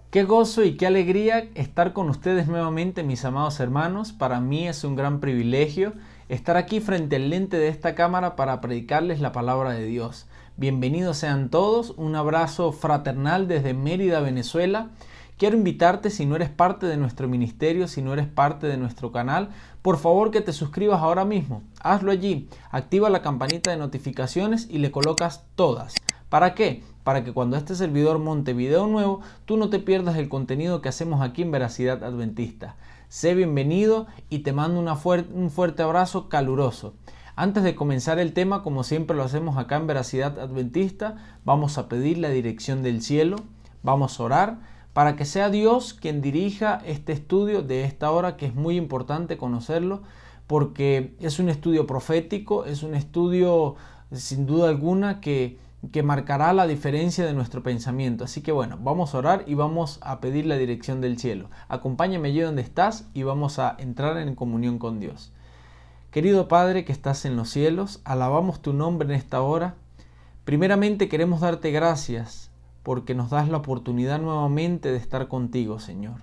Qué gozo y qué alegría estar con ustedes nuevamente, mis amados hermanos. Para mí es un gran privilegio estar aquí frente al lente de esta cámara para predicarles la palabra de Dios. Bienvenidos sean todos, un abrazo fraternal desde Mérida, Venezuela. Quiero invitarte, si no eres parte de nuestro ministerio, si no eres parte de nuestro canal, por favor que te suscribas ahora mismo. Hazlo allí, activa la campanita de notificaciones y le colocas todas. ¿Para qué? Para que cuando este servidor monte video nuevo, tú no te pierdas el contenido que hacemos aquí en Veracidad Adventista. Sé bienvenido y te mando un fuerte abrazo caluroso. Antes de comenzar el tema, como siempre lo hacemos acá en Veracidad Adventista, vamos a pedir la dirección del cielo, vamos a orar para que sea Dios quien dirija este estudio de esta hora, que es muy importante conocerlo, porque es un estudio profético, es un estudio sin duda alguna que marcará la diferencia de nuestro pensamiento. Así que bueno, vamos a orar y vamos a pedir la dirección del cielo. Acompáñame allí donde estás y vamos a entrar en comunión con Dios. Querido Padre que estás en los cielos, alabamos tu nombre en esta hora. Primeramente queremos darte gracias porque nos das la oportunidad nuevamente de estar contigo, Señor.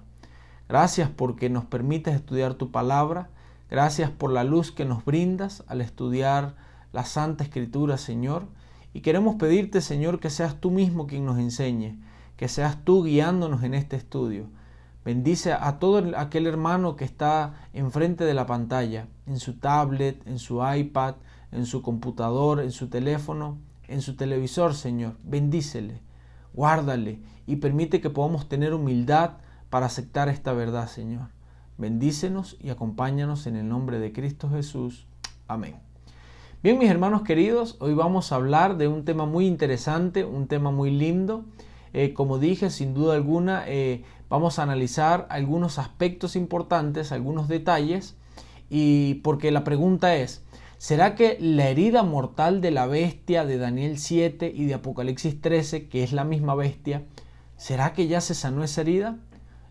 Gracias porque nos permites estudiar tu palabra. Gracias por la luz que nos brindas al estudiar la Santa Escritura, Señor. Y queremos pedirte, Señor, que seas tú mismo quien nos enseñe, que seas tú guiándonos en este estudio. Bendice a todo aquel hermano que está enfrente de la pantalla, en su tablet, en su iPad, en su computador, en su teléfono, en su televisor, Señor. Bendícele, guárdale y permite que podamos tener humildad para aceptar esta verdad, Señor. Bendícenos y acompáñanos en el nombre de Cristo Jesús. Amén. Bien, mis hermanos queridos, hoy vamos a hablar de un tema muy interesante, un tema muy lindo. Como dije, sin duda alguna, vamos a analizar algunos aspectos importantes, algunos detalles, y porque la pregunta es, ¿será que la herida mortal de la bestia de Daniel 7 y de Apocalipsis 13, que es la misma bestia, ¿será que ya se sanó esa herida?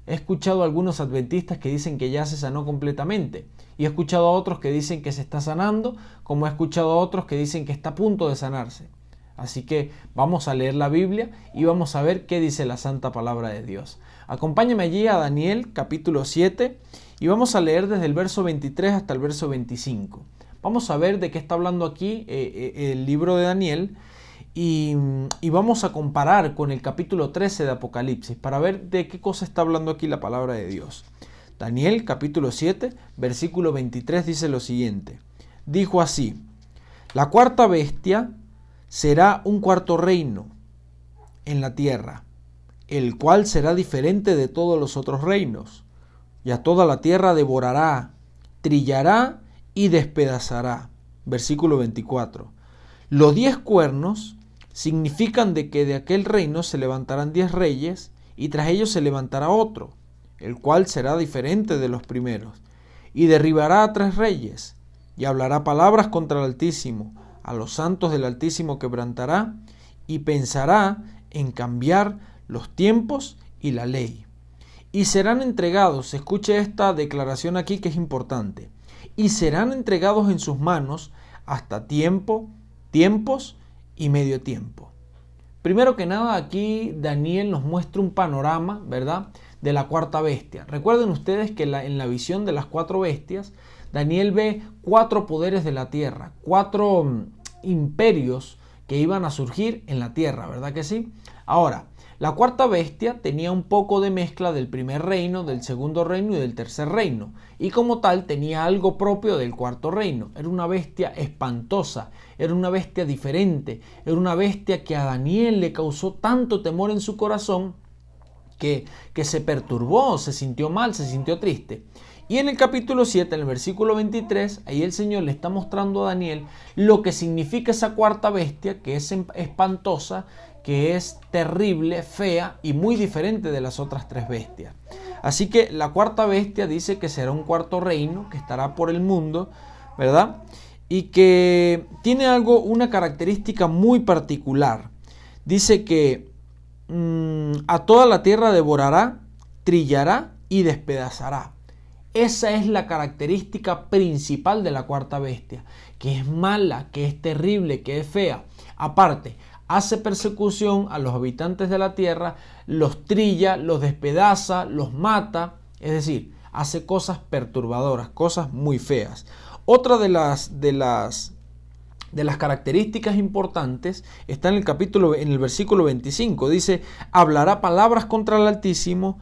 He escuchado a algunos adventistas que dicen que ya se sanó completamente y he escuchado a otros que dicen que se está sanando, como he escuchado a otros que dicen que está a punto de sanarse. Así que vamos a leer la Biblia y vamos a ver qué dice la Santa Palabra de Dios. Acompáñame allí a Daniel capítulo 7 y vamos a leer desde el verso 23 hasta el verso 25. Vamos a ver de qué está hablando aquí el libro de Daniel. Y vamos a comparar con el capítulo 13 de Apocalipsis para ver de qué cosa está hablando aquí la palabra de Dios. Daniel capítulo 7 versículo 23 dice lo siguiente. Dijo así: la cuarta bestia será un cuarto reino en la tierra, el cual será diferente de todos los otros reinos, y a toda la tierra devorará, trillará y despedazará. Versículo 24. Los 10 cuernos significan de que de aquel reino se levantarán 10 reyes y tras ellos se levantará otro, el cual será diferente de los primeros, y derribará a 3 reyes y hablará palabras contra el Altísimo, a los santos del Altísimo quebrantará y pensará en cambiar los tiempos y la ley. Y serán entregados, escuche esta declaración aquí que es importante, y serán entregados en sus manos hasta tiempos y medio tiempo. Primero que nada, aquí Daniel nos muestra un panorama, ¿verdad?, de la cuarta bestia. Recuerden ustedes que en la visión de las 4 bestias, Daniel ve 4 poderes de la tierra, 4 imperios que iban a surgir en la tierra, ¿verdad que sí? Ahora, la cuarta bestia tenía un poco de mezcla del primer reino, del segundo reino y del tercer reino. Y como tal tenía algo propio del cuarto reino. Era una bestia espantosa, era una bestia diferente, era una bestia que a Daniel le causó tanto temor en su corazón que se perturbó, se sintió mal, se sintió triste. Y en el capítulo 7, en el versículo 23, ahí el Señor le está mostrando a Daniel lo que significa esa cuarta bestia, que es espantosa, que es terrible, fea y muy diferente de las otras 3 bestias. Así que la cuarta bestia dice que será un cuarto reino que estará por el mundo, ¿verdad? Y que tiene una característica muy particular. Dice que a toda la tierra devorará, trillará y despedazará. Esa es la característica principal de la cuarta bestia, que es mala, que es terrible, que es fea. Aparte, hace persecución a los habitantes de la tierra, los trilla, los despedaza, los mata, es decir, hace cosas perturbadoras, cosas muy feas. Otra de las características importantes está en el versículo 25. Dice: hablará palabras contra el Altísimo,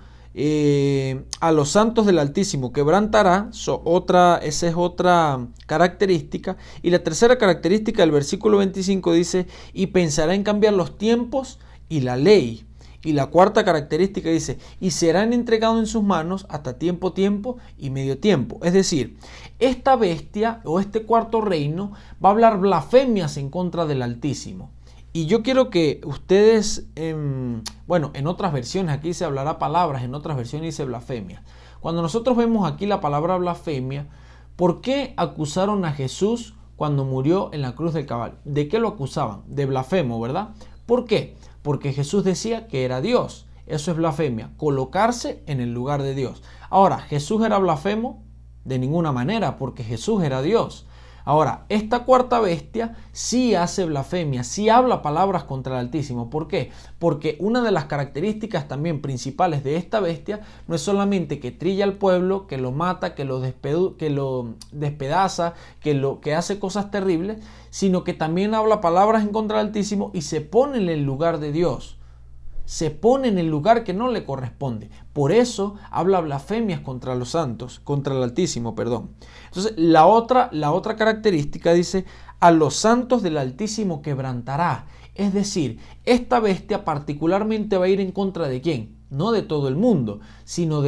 a los santos del Altísimo quebrantará. Esa es otra característica. Y la tercera característica del versículo 25 dice: y pensará en cambiar los tiempos y la ley. Y la cuarta característica dice: y serán entregados en sus manos hasta tiempo y medio tiempo. Es decir, esta bestia o este cuarto reino va a hablar blasfemias en contra del Altísimo. Y yo quiero que ustedes, en otras versiones aquí se hablará palabras, en otras versiones dice blasfemia. Cuando nosotros vemos aquí la palabra blasfemia, ¿por qué acusaron a Jesús cuando murió en la cruz del Calvario? ¿De qué lo acusaban? De blasfemo, ¿verdad? ¿Por qué? Porque Jesús decía que era Dios. Eso es blasfemia, colocarse en el lugar de Dios. Ahora, ¿Jesús era blasfemo? De ninguna manera, porque Jesús era Dios. Ahora, esta cuarta bestia sí hace blasfemia, sí habla palabras contra el Altísimo. ¿Por qué? Porque una de las características también principales de esta bestia no es solamente que trilla al pueblo, que lo mata, que lo despedaza, que hace cosas terribles, sino que también habla palabras en contra del Altísimo y se pone en el lugar de Dios. Se pone en el lugar que no le corresponde. Por eso habla blasfemias contra los santos, contra el Altísimo, perdón. Entonces, la otra característica dice: a los santos del Altísimo quebrantará. Es decir, esta bestia particularmente va a ir en contra de ¿quién? No de todo el mundo, sino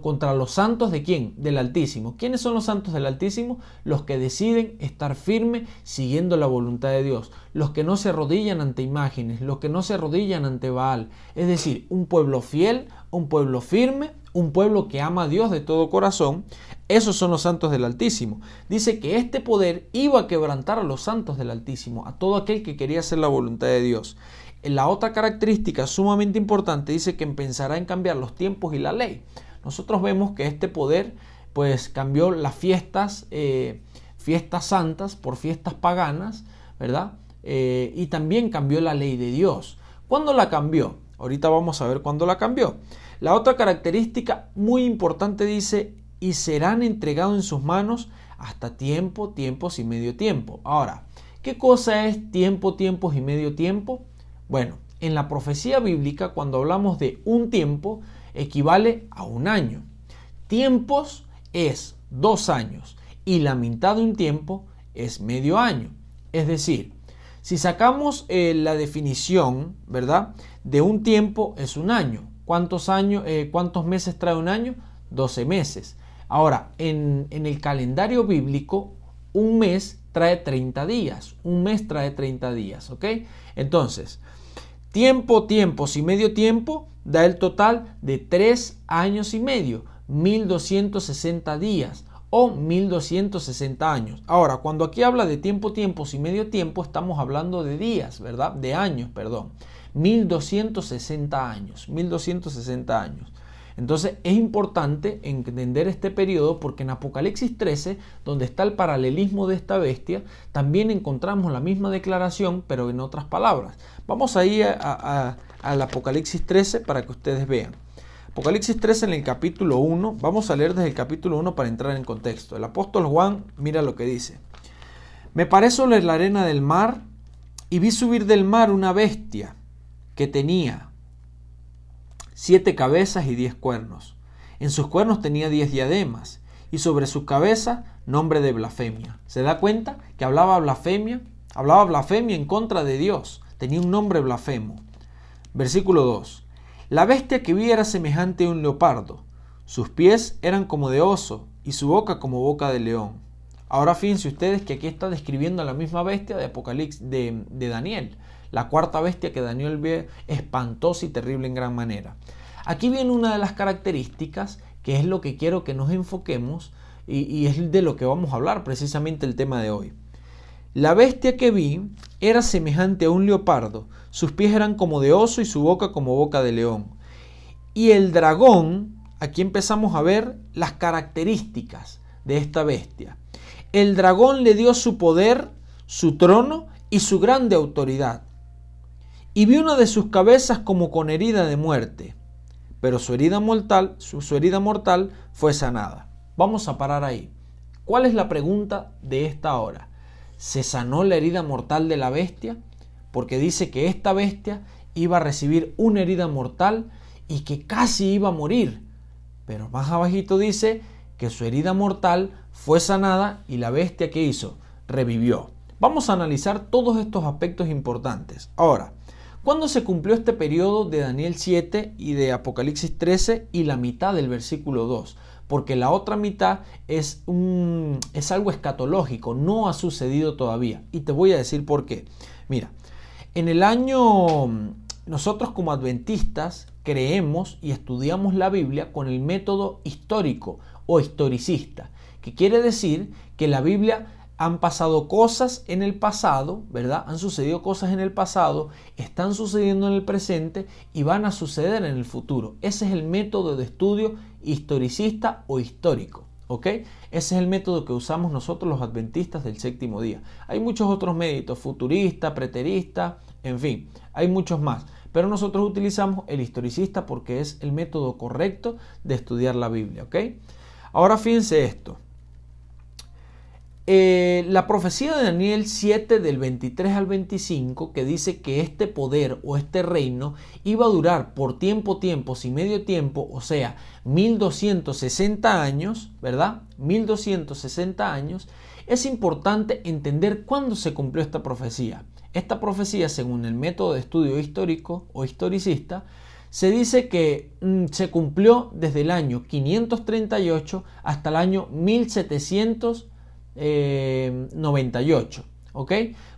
contra los santos de ¿quién? Del Altísimo. ¿Quiénes son los santos del Altísimo? Los que deciden estar firmes siguiendo la voluntad de Dios. Los que no se arrodillan ante imágenes, los que no se arrodillan ante Baal. Es decir, un pueblo fiel, un pueblo firme, un pueblo que ama a Dios de todo corazón. Esos son los santos del Altísimo. Dice que este poder iba a quebrantar a los santos del Altísimo, a todo aquel que quería hacer la voluntad de Dios. La otra característica sumamente importante dice que pensará en cambiar los tiempos y la ley. Nosotros vemos que este poder pues cambió las fiestas santas por fiestas paganas, ¿verdad? Y también cambió la ley de Dios. ¿Cuándo la cambió? Ahorita vamos a ver cuándo la cambió. La otra característica muy importante dice: y serán entregados en sus manos hasta tiempos y medio tiempo. Ahora, ¿qué cosa es tiempos y medio tiempo? Bueno, en la profecía bíblica, cuando hablamos de un tiempo, equivale a un año. Tiempos es 2 años y la mitad de un tiempo es medio año. Es decir, si sacamos la definición, ¿verdad? De un tiempo es un año. ¿Cuántos meses trae un año? 12 meses. Ahora, en el calendario bíblico, un mes trae 30 días. Un mes trae 30 días, ¿ok? Entonces, tiempos y medio tiempo da el total de 3 años y medio, 1260 días o 1260 años. Ahora, cuando aquí habla de tiempos y medio tiempo, estamos hablando de días, ¿verdad? De años, perdón. 1260 años, 1260 años. Entonces es importante entender este periodo porque en Apocalipsis 13, donde está el paralelismo de esta bestia, también encontramos la misma declaración, pero en otras palabras. Vamos a ir al Apocalipsis 13 para que ustedes vean. Apocalipsis 13 en el capítulo 1, vamos a leer desde el capítulo 1 para entrar en contexto. El apóstol Juan mira lo que dice. Me paré sobre la arena del mar y vi subir del mar una bestia que tenía 7 cabezas y 10 cuernos. En sus cuernos tenía 10 diademas y sobre su cabeza nombre de blasfemia. ¿Se da cuenta que hablaba blasfemia en contra de Dios? Tenía un nombre blasfemo. Versículo 2. La bestia que vi era semejante a un leopardo. Sus pies eran como de oso y su boca como boca de león. Ahora fíjense ustedes que aquí está describiendo a la misma bestia de Apocalipsis de Daniel. La cuarta bestia que Daniel ve espantosa y terrible en gran manera. Aquí viene una de las características que es lo que quiero que nos enfoquemos y es de lo que vamos a hablar precisamente el tema de hoy. La bestia que vi era semejante a un leopardo, sus pies eran como de oso y su boca como boca de león. Y el dragón, aquí empezamos a ver las características de esta bestia. El dragón le dio su poder, su trono y su grande autoridad. y vi una de sus cabezas como con herida de muerte, pero su herida mortal fue sanada. Vamos a parar ahí. ¿Cuál es la pregunta de esta hora? ¿Se sanó la herida mortal de la bestia? Porque dice que esta bestia iba a recibir una herida mortal y que casi iba a morir. Pero más abajito dice que su herida mortal fue sanada y la bestia, ¿qué hizo? Revivió. Vamos a analizar todos estos aspectos importantes. Ahora, ¿cuándo se cumplió este periodo de Daniel 7 y de Apocalipsis 13 y la mitad del versículo 2? Porque la otra mitad es algo escatológico, no ha sucedido todavía. Y te voy a decir por qué. Mira, nosotros como adventistas creemos y estudiamos la Biblia con el método histórico o historicista, que quiere decir que la Biblia han pasado cosas en el pasado, ¿verdad? Han sucedido cosas en el pasado, están sucediendo en el presente y van a suceder en el futuro. Ese es el método de estudio historicista o histórico, ¿ok? Ese es el método que usamos nosotros los adventistas del séptimo día. Hay muchos otros métodos, futurista, preterista, en fin, hay muchos más. Pero nosotros utilizamos el historicista porque es el método correcto de estudiar la Biblia, ¿ok? Ahora fíjense esto. La profecía de Daniel 7 del 23 al 25 que dice que este poder o este reino iba a durar por tiempos y medio tiempo, o sea, 1260 años, ¿verdad? 1260 años. Es importante entender cuándo se cumplió esta profecía. Esta profecía, según el método de estudio histórico o historicista, se dice que se cumplió desde el año 538 hasta el año 1798, ¿ok?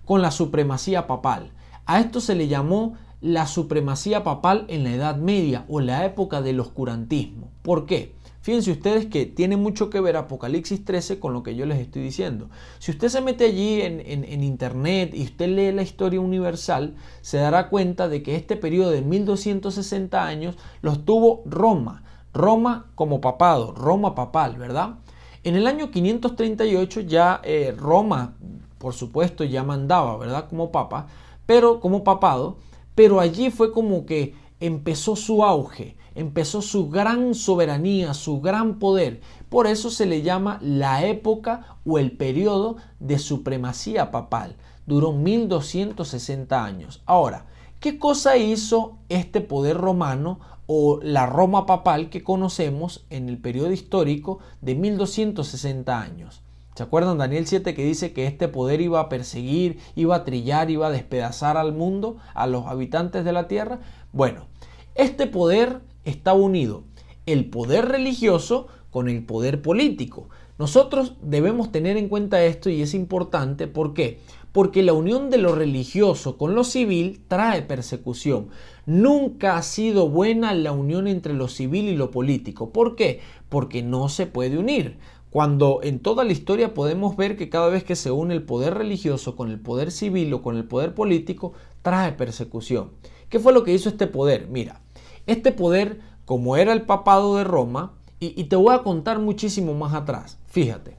Con la supremacía papal. A esto se le llamó la supremacía papal en la Edad Media o la época del oscurantismo. ¿Por qué? Fíjense ustedes que tiene mucho que ver Apocalipsis 13 con lo que yo les estoy diciendo. Si usted se mete allí en internet y usted lee la historia universal, se dará cuenta de que este periodo de 1260 años los tuvo Roma. Roma como papado, Roma papal, ¿verdad? En el año 538 ya Roma, por supuesto, ya mandaba, ¿verdad? Como papa, pero como papado, pero allí fue como que empezó su auge, empezó su gran soberanía, su gran poder. Por eso se le llama la época o el periodo de supremacía papal. Duró 1260 años. Ahora, ¿qué cosa hizo este poder romano o la Roma papal que conocemos en el periodo histórico de 1260 años? ¿Se acuerdan Daniel 7 que dice que este poder iba a perseguir, iba a trillar, iba a despedazar al mundo, a los habitantes de la tierra? Bueno, este poder está unido, el poder religioso con el poder político. Nosotros debemos tener en cuenta esto y es importante. ¿Por qué? Porque la unión de lo religioso con lo civil trae persecución. Nunca ha sido buena la unión entre lo civil y lo político. ¿Por qué? Porque no se puede unir. Cuando en toda la historia podemos ver que cada vez que se une el poder religioso con el poder civil o con el poder político, trae persecución. ¿Qué fue lo que hizo este poder? Mira, este poder, como era el papado de Roma, y te voy a contar muchísimo más atrás, fíjate,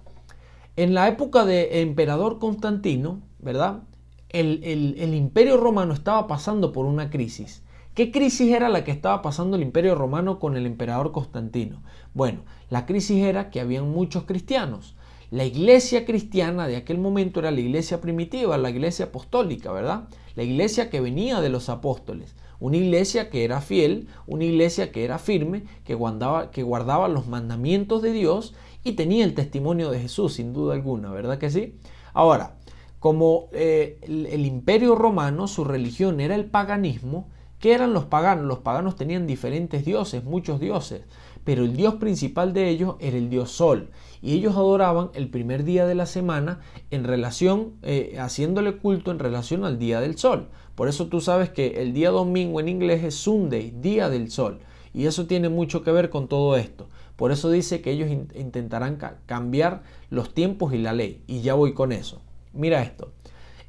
en la época de emperador Constantino, ¿verdad? El imperio romano estaba pasando por una crisis. ¿Qué crisis era la que estaba pasando el imperio romano con el emperador Constantino? Bueno, la crisis era que habían muchos cristianos. La iglesia cristiana de aquel momento era la iglesia primitiva, la iglesia apostólica, ¿verdad? La iglesia que venía de los apóstoles. Una iglesia que era fiel, una iglesia que era firme, que guardaba los mandamientos de Dios y tenía el testimonio de Jesús, sin duda alguna, ¿verdad que sí? Ahora, como el imperio romano, su religión era el paganismo. ¿Qué eran los paganos? Los paganos tenían diferentes dioses, muchos dioses, pero el dios principal de ellos era el dios Sol, y ellos adoraban el primer día de la semana en relación, haciéndole culto en relación al día del sol. Por eso tú sabes que el día domingo en inglés es Sunday, día del sol, y eso tiene mucho que ver con todo esto. Por eso dice que ellos intentarán cambiar los tiempos y la ley, y ya voy con eso. Mira esto.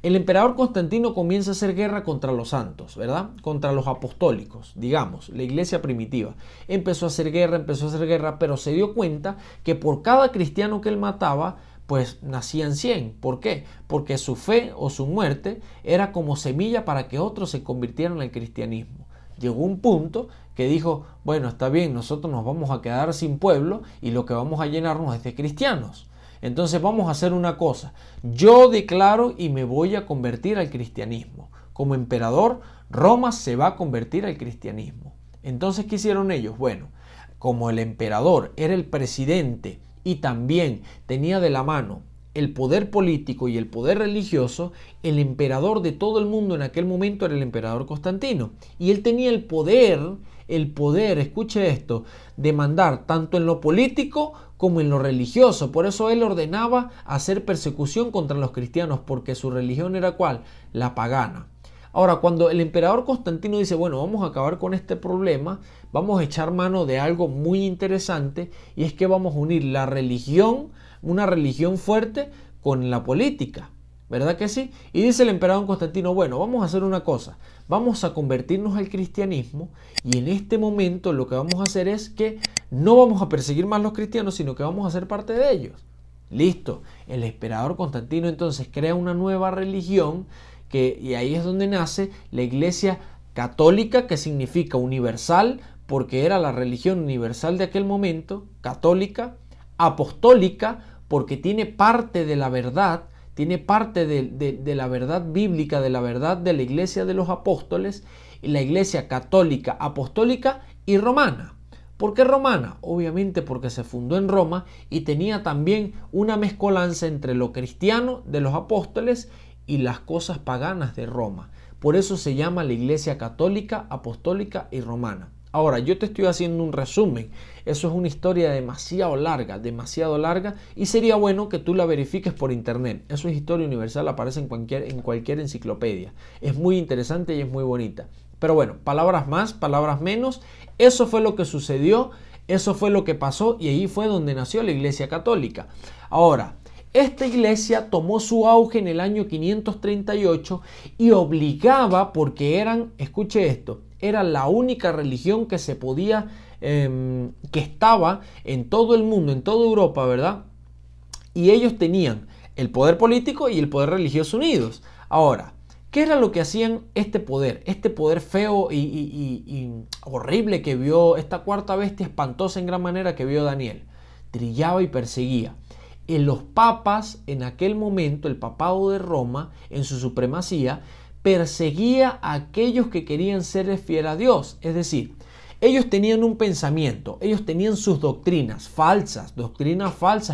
El emperador Constantino comienza a hacer guerra contra los santos, ¿verdad? Contra los apostólicos, digamos, la iglesia primitiva. Empezó a hacer guerra, pero se dio cuenta que por cada cristiano que él mataba, pues nacían 100. ¿Por qué? Porque su fe o su muerte era como semilla para que otros se convirtieran al cristianismo. Llegó un punto que dijo, bueno, está bien, nosotros nos vamos a quedar sin pueblo y lo que vamos a llenarnos es de cristianos. Entonces vamos a hacer una cosa, yo declaro y me voy a convertir al cristianismo. Como emperador, Roma se va a convertir al cristianismo. Entonces, ¿qué hicieron ellos? Bueno, como el emperador era el presidente y también tenía de la mano el poder político y el poder religioso, el emperador de todo el mundo en aquel momento era el emperador Constantino. Y él tenía el poder, escuche esto, de mandar tanto en lo político como en lo religioso. Por eso él ordenaba hacer persecución contra los cristianos, porque su religión era ¿cuál? La pagana. Ahora, cuando el emperador Constantino dice, bueno, vamos a acabar con este problema, vamos a echar mano de algo muy interesante, y es que vamos a unir la religión, una religión fuerte, con la política. ¿Verdad que sí? Y dice el emperador Constantino, bueno, vamos a hacer una cosa, vamos a convertirnos al cristianismo, y en este momento lo que vamos a hacer es que no vamos a perseguir más a los cristianos, sino que vamos a ser parte de ellos. Listo, el emperador Constantino entonces crea una nueva religión, y ahí es donde nace la Iglesia Católica, que significa universal, porque era la religión universal de aquel momento, católica, apostólica, porque tiene parte de la verdad, tiene parte de la verdad bíblica, de la verdad de la Iglesia de los Apóstoles, y la Iglesia Católica, Apostólica y Romana. ¿Por qué romana? Obviamente porque se fundó en Roma y tenía también una mezcolanza entre lo cristiano de los apóstoles y las cosas paganas de Roma. Por eso se llama la Iglesia Católica, Apostólica y Romana. Ahora, yo te estoy haciendo un resumen. Eso es una historia demasiado larga, y sería bueno que tú la verifiques por internet. Eso es historia universal, aparece en cualquier enciclopedia. Es muy interesante y es muy bonita. Pero bueno, palabras más, palabras menos. Eso fue lo que sucedió, eso fue lo que pasó, y ahí fue donde nació la Iglesia Católica. Ahora, esta iglesia tomó su auge en el año 538 y obligaba, porque escuche esto, era la única religión que se podía, que estaba en todo el mundo, en toda Europa, ¿verdad? Y ellos tenían el poder político y el poder religioso unidos. Ahora, ¿qué era lo que hacían este poder feo y horrible que vio, esta cuarta bestia espantosa en gran manera que vio Daniel? Trillaba y perseguía. En los papas, en aquel momento, el papado de Roma, en su supremacía, perseguía a aquellos que querían ser fiel a Dios. Es decir, ellos tenían un pensamiento, ellos tenían sus doctrinas falsas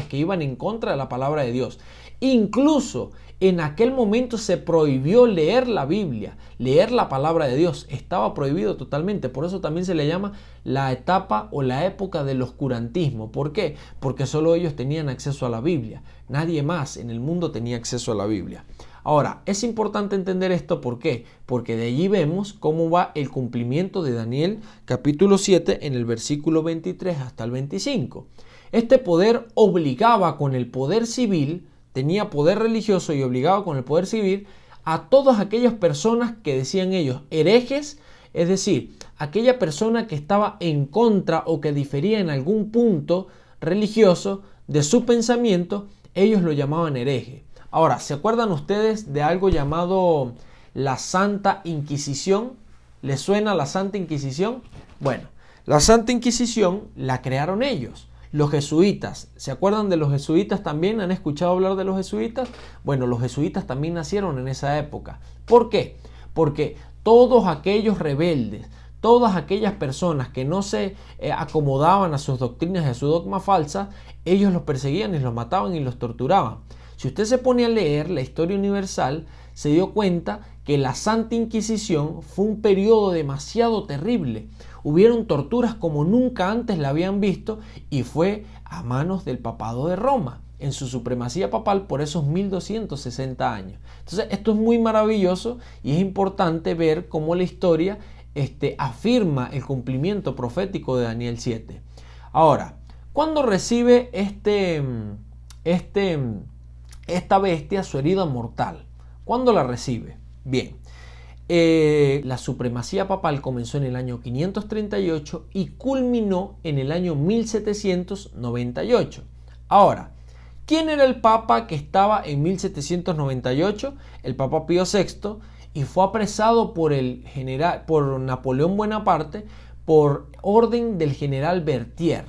que iban en contra de la palabra de Dios. Incluso en aquel momento se prohibió leer la Biblia, leer la palabra de Dios. Estaba prohibido totalmente. Por eso también se le llama la etapa o la época del oscurantismo. ¿Por qué? Porque solo ellos tenían acceso a la Biblia. Nadie más en el mundo tenía acceso a la Biblia. Ahora, es importante entender esto. ¿Por qué? Porque de allí vemos cómo va el cumplimiento de Daniel capítulo 7 en el versículo 23 hasta el 25. Este poder obligaba con el poder civil, tenía poder religioso y obligaba con el poder civil a todas aquellas personas que decían ellos herejes, es decir, aquella persona que estaba en contra o que difería en algún punto religioso de su pensamiento, ellos lo llamaban hereje. Ahora, ¿se acuerdan ustedes de algo llamado la Santa Inquisición? ¿Les suena la Santa Inquisición? Bueno, la Santa Inquisición la crearon ellos. Los jesuitas, ¿se acuerdan de los jesuitas también? ¿Han escuchado hablar de los jesuitas? Bueno, los jesuitas también nacieron en esa época. ¿Por qué? Porque todos aquellos rebeldes, todas aquellas personas que no se acomodaban a sus doctrinas y a su dogma falsa, ellos los perseguían y los mataban y los torturaban. Si usted se pone a leer la historia universal, se dio cuenta que la Santa Inquisición fue un periodo demasiado terrible. Hubieron torturas como nunca antes la habían visto, y fue a manos del papado de Roma, en su supremacía papal por esos 1260 años. Entonces, esto es muy maravilloso y es importante ver cómo la historia afirma el cumplimiento profético de Daniel 7. Ahora, ¿cuándo recibe esta bestia su herida mortal? ¿Cuándo la recibe? Bien, la supremacía papal comenzó en el año 538 y culminó en el año 1798. Ahora, ¿Quién era el papa que estaba en 1798? El Papa Pío VI, y fue apresado por Napoleón Bonaparte por orden del general Berthier,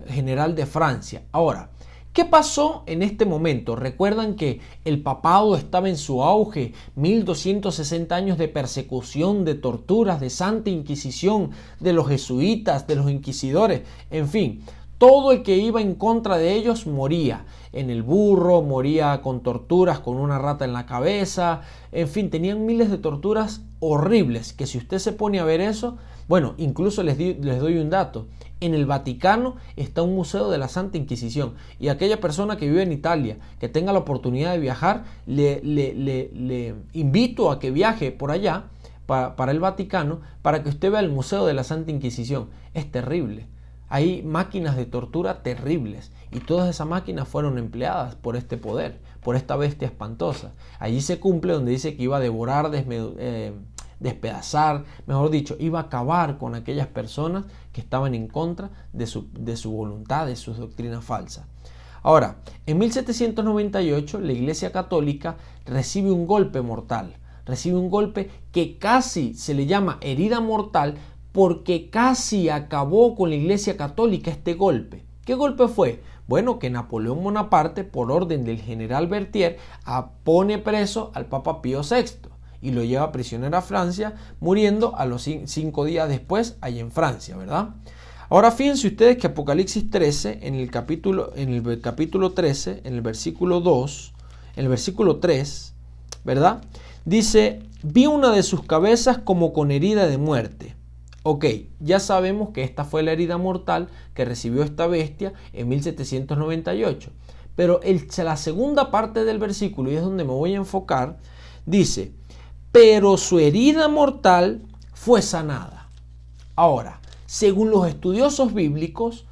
general de Francia. Ahora, ¿qué pasó en este momento? Recuerdan que el papado estaba en su auge, 1260 años de persecución, de torturas, de Santa Inquisición, de los jesuitas, de los inquisidores, en fin. Todo el que iba en contra de ellos moría en el burro, moría con torturas, con una rata en la cabeza, en fin, tenían miles de torturas horribles, que si usted se pone a ver eso, bueno, incluso les doy un dato, en el Vaticano está un museo de la Santa Inquisición, y aquella persona que vive en Italia, que tenga la oportunidad de viajar, le invito a que viaje por allá, para el Vaticano, para que usted vea el museo de la Santa Inquisición. Es terrible. Hay máquinas de tortura terribles y todas esas máquinas fueron empleadas por este poder, por esta bestia espantosa. Allí se cumple donde dice que iba a devorar, despedazar, mejor dicho, iba a acabar con aquellas personas que estaban en contra de su voluntad, de sus doctrinas falsas. Ahora, en 1798 la Iglesia Católica recibe un golpe mortal, recibe un golpe que casi se le llama herida mortal, porque casi acabó con la Iglesia Católica este golpe. ¿Qué golpe fue? Bueno, que Napoleón Bonaparte, por orden del general Berthier, pone preso al Papa Pío VI y lo lleva prisionero a Francia, muriendo a los 5 días después allá en Francia, ¿verdad? Ahora fíjense ustedes que Apocalipsis 13, en el capítulo 13, en el versículo 2, en el versículo 3, ¿verdad? Dice, vi una de sus cabezas como con herida de muerte. Ok, ya sabemos que esta fue la herida mortal que recibió esta bestia en 1798. Pero la segunda parte del versículo, y es donde me voy a enfocar, dice, pero su herida mortal fue sanada. Ahora, según los estudiosos bíblicos,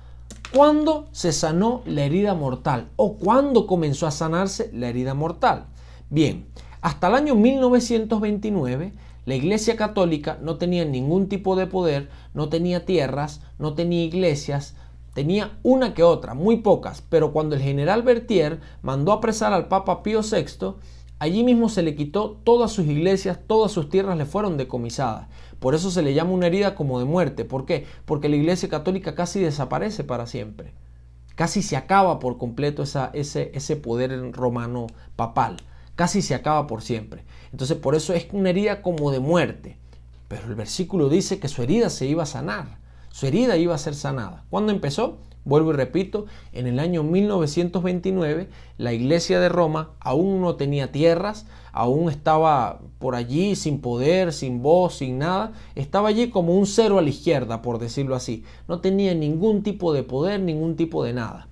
¿cuándo se sanó la herida mortal? ¿O cuándo comenzó a sanarse la herida mortal? Bien, hasta el año 1929, la Iglesia Católica no tenía ningún tipo de poder, no tenía tierras, no tenía iglesias, tenía una que otra, muy pocas, pero cuando el general Berthier mandó apresar al Papa Pío VI, allí mismo se le quitó todas sus iglesias, todas sus tierras le fueron decomisadas. Por eso se le llama una herida como de muerte. ¿Por qué? Porque la Iglesia Católica casi desaparece para siempre. Casi se acaba por completo ese poder romano papal. Casi se acaba por siempre. Entonces por eso es una herida como de muerte. Pero el versículo dice que su herida se iba a sanar. Su herida iba a ser sanada. ¿Cuándo empezó? Vuelvo y repito, en el año 1929 la Iglesia de Roma aún no tenía tierras, aún estaba por allí sin poder, sin voz, sin nada. Estaba allí como un cero a la izquierda, por decirlo así. No tenía ningún tipo de poder, ningún tipo de nada.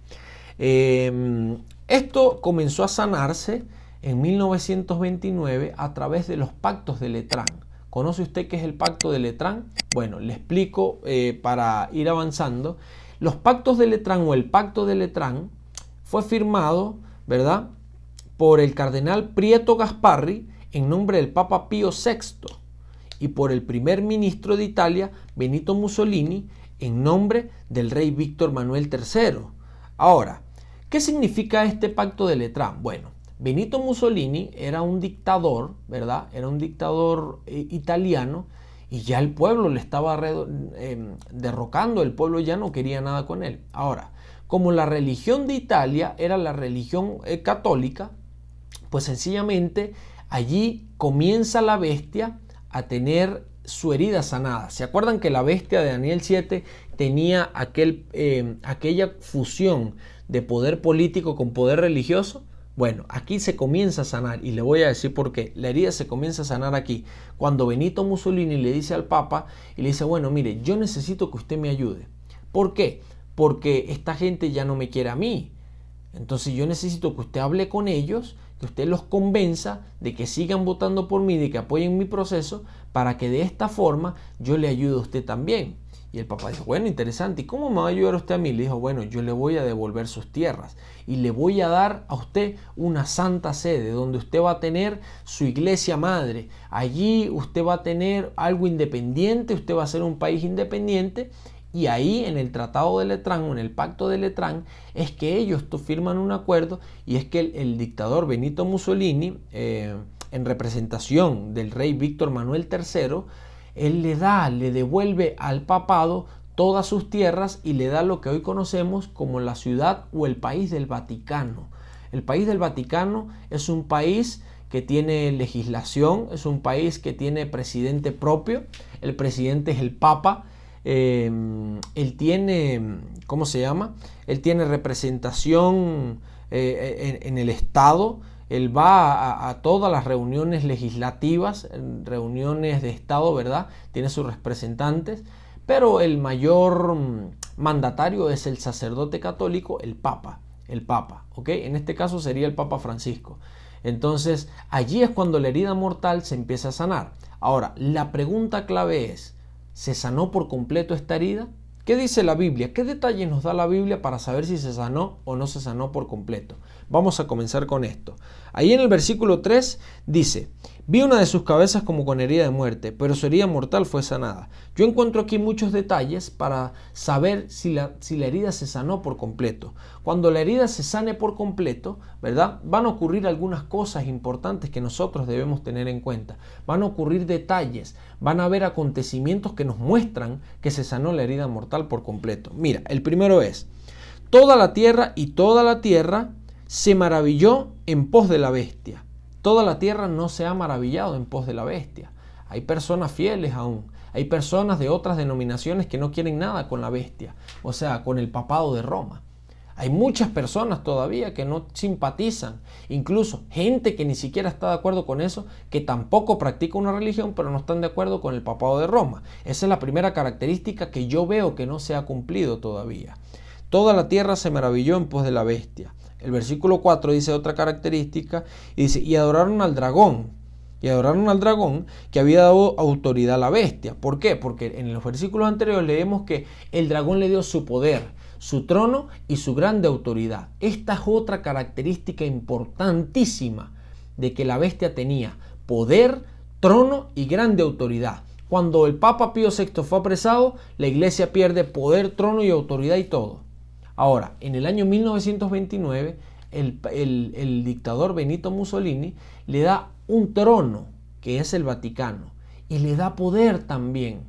Esto comenzó a sanarse en 1929 a través de los pactos de Letrán. ¿Conoce usted qué es el pacto de Letrán? Bueno, le explico para ir avanzando. Los pactos de Letrán o el pacto de Letrán fue firmado, ¿verdad?, por el cardenal Prieto Gasparri en nombre del Papa Pío VI y por el primer ministro de Italia, Benito Mussolini, en nombre del rey Víctor Manuel III. Ahora, ¿qué significa este pacto de Letrán? Bueno, Benito Mussolini era un dictador, ¿verdad? Era un dictador italiano y ya el pueblo le estaba derrocando, el pueblo ya no quería nada con él. Ahora, como la religión de Italia era la religión católica, pues sencillamente allí comienza la bestia a tener su herida sanada. ¿Se acuerdan que la bestia de Daniel 7 tenía aquella fusión de poder político con poder religioso? Bueno, aquí se comienza a sanar y le voy a decir por qué. La herida se comienza a sanar aquí. Cuando Benito Mussolini le dice al Papa y le dice, bueno, mire, yo necesito que usted me ayude. ¿Por qué? Porque esta gente ya no me quiere a mí. Entonces yo necesito que usted hable con ellos, que usted los convenza de que sigan votando por mí, de que apoyen mi proceso, para que de esta forma yo le ayude a usted también. Y el Papa dijo, bueno, interesante, ¿y cómo me va a ayudar usted a mí? Le dijo, bueno, yo le voy a devolver sus tierras y le voy a dar a usted una santa sede donde usted va a tener su iglesia madre. Allí usted va a tener algo independiente, usted va a ser un país independiente Y ahí en el Tratado de Letrán o en el Pacto de Letrán es que ellos firman un acuerdo, y es que el dictador Benito Mussolini, en representación del rey Víctor Manuel III, él le devuelve al papado todas sus tierras y le da lo que hoy conocemos como la ciudad o el país del Vaticano. El país del Vaticano es un país que tiene legislación, es un país que tiene presidente propio. El presidente es el Papa. Él tiene, ¿cómo se llama? Él tiene representación en el Estado. Él va a todas las reuniones legislativas, reuniones de Estado, ¿verdad? Tiene sus representantes, pero el mayor mandatario es el sacerdote católico, el Papa, ¿ok? En este caso sería el Papa Francisco. Entonces, allí es cuando la herida mortal se empieza a sanar. Ahora, la pregunta clave es, ¿se sanó por completo esta herida? ¿Qué dice la Biblia? ¿Qué detalles nos da la Biblia para saber si se sanó o no se sanó por completo? Vamos a comenzar con esto. Ahí en el versículo 3 dice: vi una de sus cabezas como con herida de muerte, pero su herida mortal fue sanada. Yo encuentro aquí muchos detalles para saber si la herida se sanó por completo. Cuando la herida se sane por completo, ¿verdad? Van a ocurrir algunas cosas importantes que nosotros debemos tener en cuenta. Van a ocurrir detalles, van a haber acontecimientos que nos muestran que se sanó la herida mortal por completo. Mira, el primero es: toda la tierra se maravilló en pos de la bestia. Toda la tierra no se ha maravillado en pos de la bestia. Hay personas fieles aún. Hay personas de otras denominaciones que no quieren nada con la bestia, o sea, con el papado de Roma. Hay muchas personas todavía que no simpatizan, incluso gente que ni siquiera está de acuerdo con eso, que tampoco practica una religión, pero no están de acuerdo con el papado de Roma. Esa es la primera característica que yo veo que no se ha cumplido todavía. Toda la tierra se maravilló en pos de la bestia. El versículo 4 dice otra característica, y dice: y adoraron al dragón que había dado autoridad a la bestia. ¿Por qué? Porque en los versículos anteriores leemos que el dragón le dio su poder, su trono y su grande autoridad. Esta es otra característica importantísima de que la bestia tenía: poder, trono y grande autoridad. Cuando el Papa Pío VI fue apresado, la iglesia pierde poder, trono y autoridad y todo. Ahora, en el año 1929, el dictador Benito Mussolini le da un trono, que es el Vaticano, y le da poder también.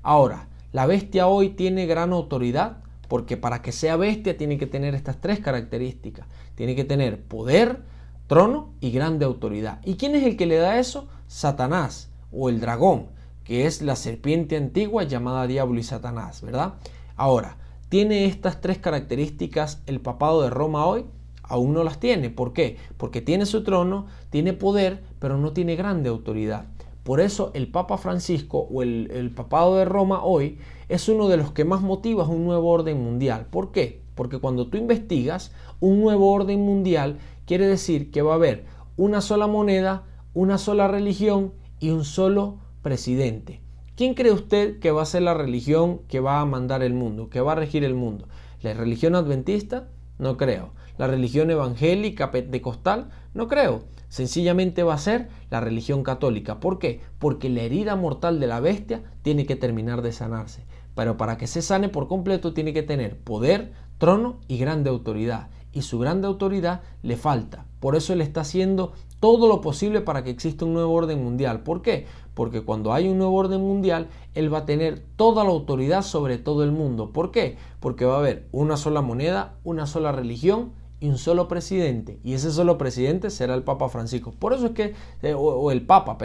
Ahora, la bestia hoy tiene gran autoridad, porque para que sea bestia tiene que tener estas tres características. Tiene que tener poder, trono y grande autoridad. ¿Y quién es el que le da eso? Satanás, o el dragón, que es la serpiente antigua llamada Diablo y Satanás, ¿verdad? Ahora, ¿tiene estas tres características el papado de Roma hoy? Aún no las tiene. ¿Por qué? Porque tiene su trono, tiene poder, pero no tiene grande autoridad. Por eso el Papa Francisco o el papado de Roma hoy es uno de los que más motiva un nuevo orden mundial. ¿Por qué? Porque cuando tú investigas un nuevo orden mundial, quiere decir que va a haber una sola moneda, una sola religión y un solo presidente. ¿Quién cree usted que va a ser la religión que va a mandar el mundo, que va a regir el mundo? ¿La religión adventista? No creo. ¿La religión evangélica pentecostal? No creo. Sencillamente va a ser la religión católica. ¿Por qué? Porque la herida mortal de la bestia tiene que terminar de sanarse. Pero para que se sane por completo tiene que tener poder, trono y grande autoridad. Y su grande autoridad le falta. Por eso él está haciendo todo lo posible para que exista un nuevo orden mundial. ¿Por qué? Porque cuando hay un nuevo orden mundial, él va a tener toda la autoridad sobre todo el mundo. ¿Por qué? Porque va a haber una sola moneda, una sola religión y un solo presidente. Y ese solo presidente será el Papa Francisco. Por eso es que, el Papa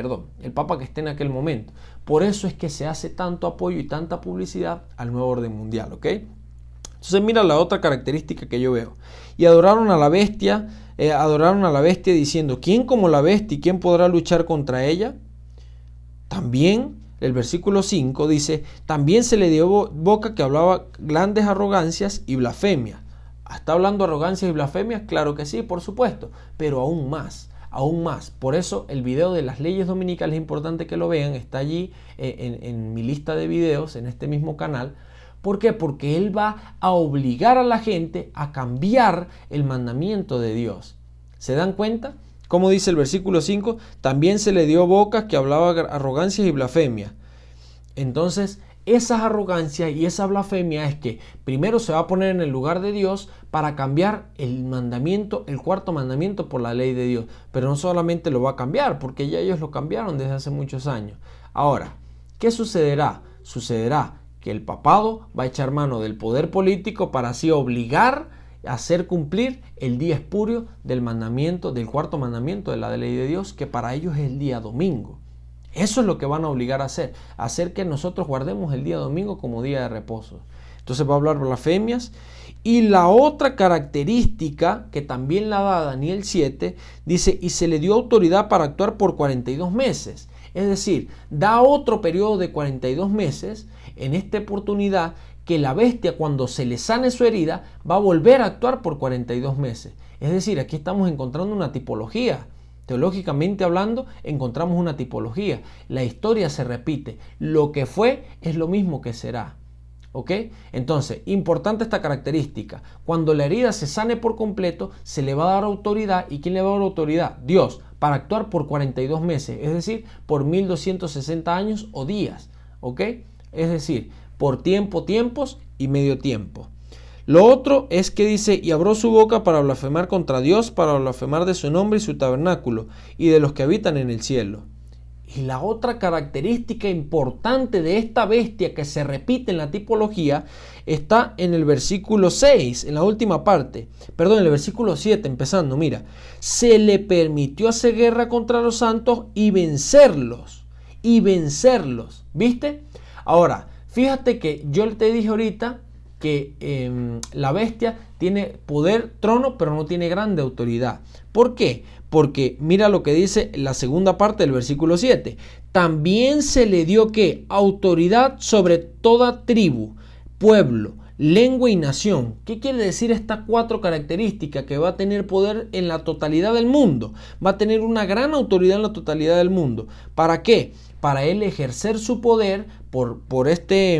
que esté en aquel momento. Por eso es que se hace tanto apoyo y tanta publicidad al nuevo orden mundial, ¿ok? Entonces mira la otra característica que yo veo. Y adoraron a la bestia diciendo: ¿quién como la bestia y quién podrá luchar contra ella? También el versículo 5 dice: también se le dio boca que hablaba grandes arrogancias y blasfemias. ¿Está hablando arrogancias y blasfemias? Claro que sí, por supuesto, pero aún más. Por eso el video de las leyes dominicales es importante que lo vean, está allí en mi lista de videos, en este mismo canal. ¿Por qué? Porque él va a obligar a la gente a cambiar el mandamiento de Dios. ¿Se dan cuenta? Como dice el versículo 5, también se le dio boca que hablaba arrogancias y blasfemias. Entonces, esas arrogancias y esa blasfemia es que primero se va a poner en el lugar de Dios para cambiar el mandamiento, el cuarto mandamiento por la ley de Dios. Pero no solamente lo va a cambiar, porque ya ellos lo cambiaron desde hace muchos años. Ahora, ¿qué sucederá? Sucederá que el papado va a echar mano del poder político para así obligar a hacer cumplir el día espurio del mandamiento, del cuarto mandamiento de la ley de Dios, que para ellos es el día domingo. Eso es lo que van a obligar a hacer que nosotros guardemos el día domingo como día de reposo. Entonces va a hablar blasfemias. Y la otra característica que también la da Daniel 7, dice, y se le dio autoridad para actuar por 42 meses. Es decir, da otro periodo de 42 meses en esta oportunidad que la bestia, cuando se le sane su herida, va a volver a actuar por 42 meses. Es decir, aquí estamos encontrando una tipología. Teológicamente hablando, encontramos una tipología. La historia se repite. Lo que fue es lo mismo que será. ¿Ok? Entonces, importante esta característica. Cuando la herida se sane por completo, se le va a dar autoridad. ¿Y quién le va a dar autoridad? Dios, para actuar por 42 meses. Es decir, por 1260 años o días. ¿Ok? Es decir, por tiempos y medio tiempo. Lo otro es que dice, y abrió su boca para blasfemar contra Dios, para blasfemar de su nombre y su tabernáculo, y de los que habitan en el cielo. Y la otra característica importante de esta bestia que se repite en la tipología está en el versículo 6, en la última parte. Perdón, en el versículo 7, empezando, mira. Se le permitió hacer guerra contra los santos y vencerlos. ¿Viste? Ahora, fíjate que yo te dije ahorita que la bestia tiene poder, trono, pero no tiene grande autoridad. ¿Por qué? Porque mira lo que dice la segunda parte del versículo 7. También se le dio ¿qué? Autoridad sobre toda tribu, pueblo, lengua y nación. ¿Qué quiere decir estas 4 características? Que va a tener poder en la totalidad del mundo. Va a tener una gran autoridad en la totalidad del mundo. ¿Para qué? Para él ejercer su poder por este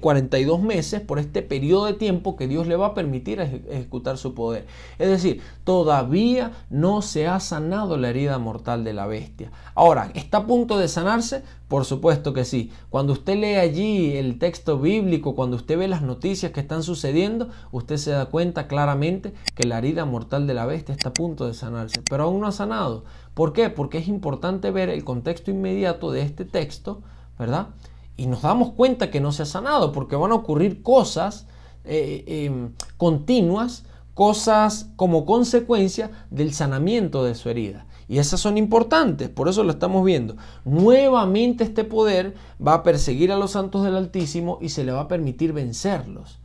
42 meses, por este periodo de tiempo que Dios le va a permitir ejecutar su poder. Es decir, todavía no se ha sanado la herida mortal de la bestia. Ahora, ¿está a punto de sanarse? Por supuesto que sí. Cuando usted lee allí el texto bíblico, cuando usted ve las noticias que están sucediendo, usted se da cuenta claramente que la herida mortal de la bestia está a punto de sanarse, pero aún no ha sanado. ¿Por qué? Porque es importante ver el contexto inmediato de este texto, ¿verdad? Y nos damos cuenta que no se ha sanado porque van a ocurrir cosas continuas, cosas como consecuencia del sanamiento de su herida. Y esas son importantes, por eso lo estamos viendo. Nuevamente este poder va a perseguir a los santos del Altísimo y se le va a permitir vencerlos.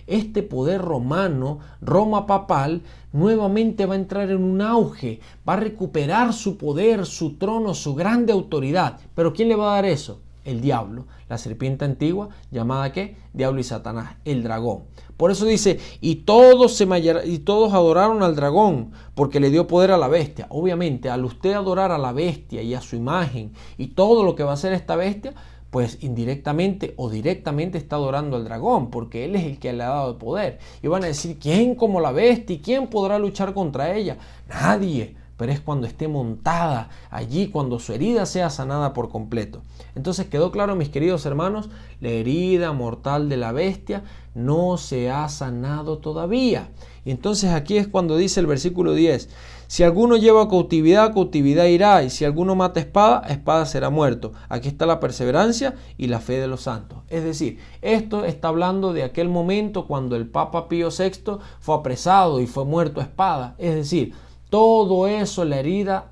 Este poder romano, Roma papal, nuevamente va a entrar en un auge, va a recuperar su poder, su trono, su grande autoridad. ¿Pero quién le va a dar eso? El diablo, la serpiente antigua, llamada ¿qué? Diablo y Satanás, el dragón. Por eso dice, y todos adoraron al dragón, porque le dio poder a la bestia. Obviamente, al usted adorar a la bestia y a su imagen, y todo lo que va a hacer esta bestia, pues indirectamente o directamente está adorando al dragón, porque él es el que le ha dado el poder. Y van a decir, ¿quién como la bestia? ¿Y quién podrá luchar contra ella? Nadie. Pero es cuando esté montada allí, cuando su herida sea sanada por completo. Entonces quedó claro, mis queridos hermanos, la herida mortal de la bestia no se ha sanado todavía. Y entonces aquí es cuando dice el versículo 10, si alguno lleva cautividad, cautividad irá, y si alguno mata espada, espada será muerto. Aquí está la perseverancia y la fe de los santos. Es decir, esto está hablando de aquel momento cuando el Papa Pío VI fue apresado y fue muerto a espada. Es decir, todo eso, la herida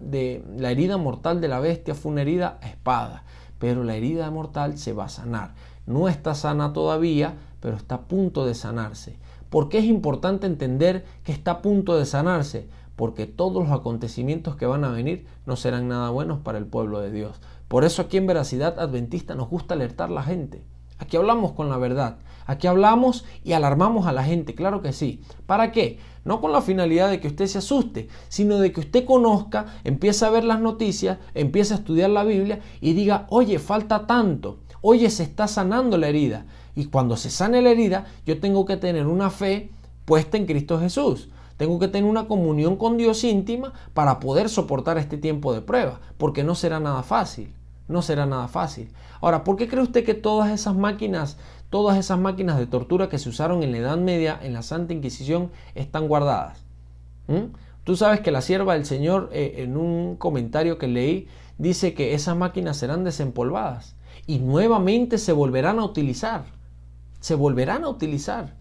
mortal de la bestia fue una herida a espada, pero la herida mortal se va a sanar. No está sana todavía, pero está a punto de sanarse. ¿Por qué es importante entender que está a punto de sanarse? Porque todos los acontecimientos que van a venir no serán nada buenos para el pueblo de Dios. Por eso aquí en Veracidad Adventista nos gusta alertar a la gente. Aquí hablamos con la verdad. Aquí hablamos y alarmamos a la gente, claro que sí. ¿Para qué? No con la finalidad de que usted se asuste, sino de que usted conozca, empiece a ver las noticias, empiece a estudiar la Biblia y diga, oye, falta tanto, oye, se está sanando la herida. Y cuando se sane la herida, yo tengo que tener una fe puesta en Cristo Jesús. Tengo que tener una comunión con Dios íntima para poder soportar este tiempo de prueba, porque no será nada fácil. No será nada fácil. Ahora, ¿por qué cree usted que todas esas máquinas de tortura que se usaron en la Edad Media, en la Santa Inquisición, están guardadas? Tú sabes que la sierva del Señor, en un comentario que leí, dice que esas máquinas serán desempolvadas y nuevamente se volverán a utilizar. Se volverán a utilizar.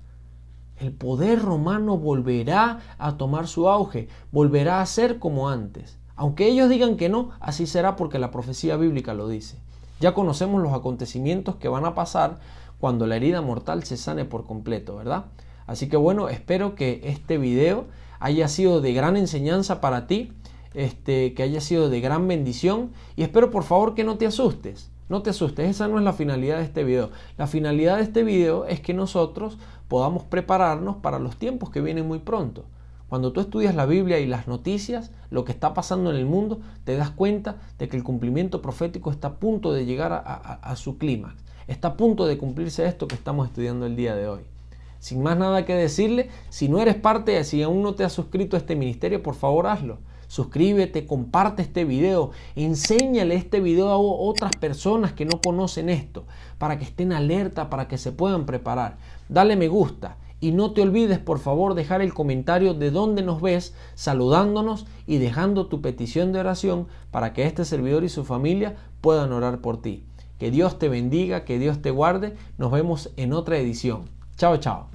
El poder romano volverá a tomar su auge, volverá a ser como antes. Aunque ellos digan que no, así será porque la profecía bíblica lo dice. Ya conocemos los acontecimientos que van a pasar cuando la herida mortal se sane por completo, ¿verdad? Así que bueno, espero que este video haya sido de gran enseñanza para ti, que haya sido de gran bendición, y espero por favor que no te asustes. No te asustes, esa no es la finalidad de este video. La finalidad de este video es que nosotros podamos prepararnos para los tiempos que vienen muy pronto. Cuando tú estudias la Biblia y las noticias, lo que está pasando en el mundo, te das cuenta de que el cumplimiento profético está a punto de llegar a su clímax. Está a punto de cumplirse esto que estamos estudiando el día de hoy. Sin más nada que decirle, si no eres parte, si aún no te has suscrito a este ministerio, por favor hazlo. Suscríbete, comparte este video, enséñale este video a otras personas que no conocen esto, para que estén alerta, para que se puedan preparar. Dale me gusta y no te olvides por favor dejar el comentario de dónde nos ves, saludándonos y dejando tu petición de oración para que este servidor y su familia puedan orar por ti. Que Dios te bendiga, que Dios te guarde. Nos vemos en otra edición. Chao, chao.